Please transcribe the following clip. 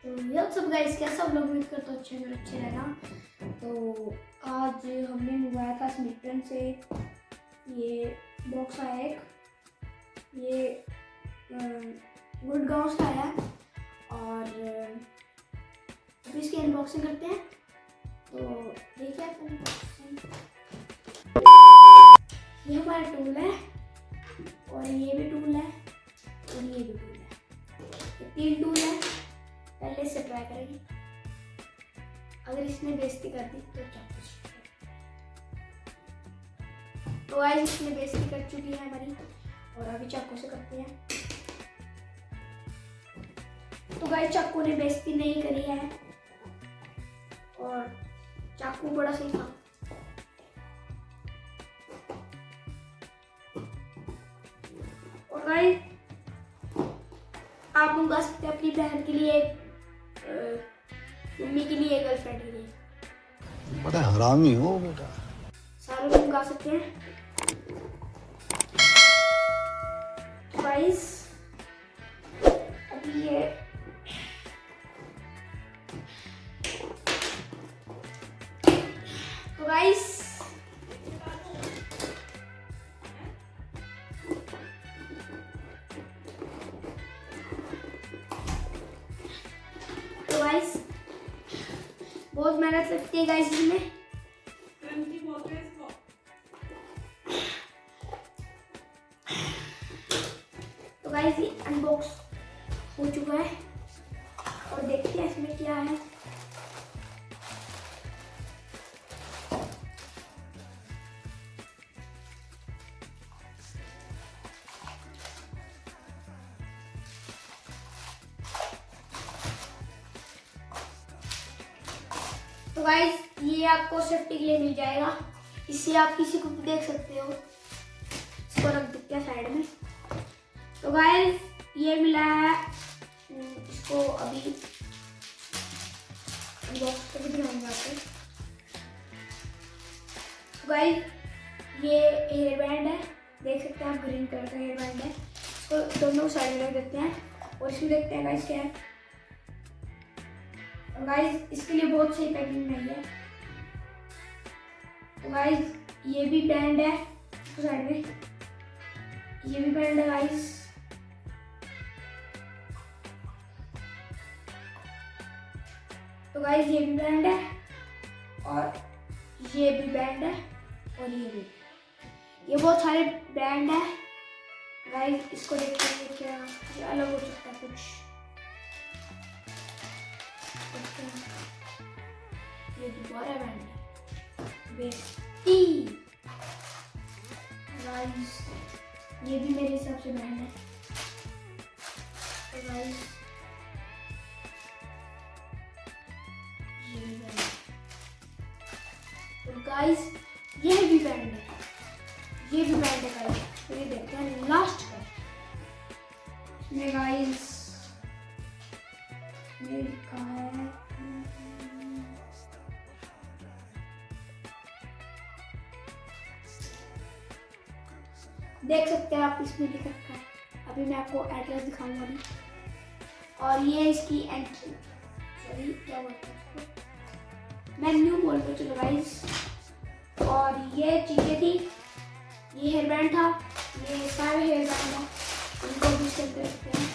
तो ये सब गाइस कैसा आप लोग उम्मीद करते हो अच्छे रहना। तो आज हमने मंगवाया था स्मिटन से, ये बॉक्स आया एक, ये गुड़गांव से आया और अभी इसकी अनबॉक्सिंग करते हैं। तो देखिए ये हमारा टूल है और ये भी टूल है और ये भी टूल है, ये 3 टूल है। पहले इससे ट्राई करेंगे, अगर इसने बेइज्जती कर दी तो चाकू से। तो गाइस इसने बेइज्जती कर चुकी है हमारी और अभी चाकू से करते हैं। तो गाइस चाकू ने बेइज्जती नहीं करी है और चाकू बड़ा सही था। और गाइस आप मंगा सकते हैं अपनी बहन के लिए, मम्मी के लिए, गर्लफ्रेंड के लिए। बड़ा हरामी हो बेटा। सारे लोग मंगा सकते हैं। गाइस अभी ये तो गाइस बहुत मेहनत लगती है गाइस इसमें। तो गाइस ये अनबॉक्स हो चुका है और देखते हैं इसमें क्या है। तो गाइस ये आपको सेफ्टी के लिए मिल जाएगा, इससे आप किसी को भी देख सकते हो। इसको रख देते हैं साइड में। तो गाइस ये मिला है, इसको अभी बॉक्स पे दिखाऊंगा आपको। तो गाइस ये हेयर बैंड है, देख सकते हैं आप, ग्रीन कलर का हेयर बैंड है। इसको दोनों साइड में रख देते हैं और इसमें देखते हैं गाइस क्या है। गाइस इसके लिए बहुत सही पैकिंग नहीं है। तो गाइस ये भी बैंड है, इसको साइड में, ये भी बैंड है गाइस। तो गाइस ये भी बैंड है और ये भी बैंड है और ये भी, ये बहुत सारे बैंड है गाइस। इसको देखते हैं क्या ये अलग हो सकता है कुछ। ये दोबारा बैंड है बेस्टी गाइस, ये भी मेरे हिसाब से बैंड है। तो गाइस ये भी बैंड है। तो गाइस ये भी बैंड है, ये भी बैंड है गाइस। तो ये देखते हैं लास्ट का इसमें गाइस ये लिखा है, देख सकते हैं आप, इसमें लिख रखा है। अभी मैं आपको एड्रेस दिखाऊंगा अभी। और ये इसकी एंट्री, सॉरी क्या बोलते हैं इसको, मेन्यू बोलते हैं, चलो गाइस। और ये चीजें थी, ये हेयर बैंड था, ये सारे हेयर बैंड है, इनको भी सेट रखते हैं।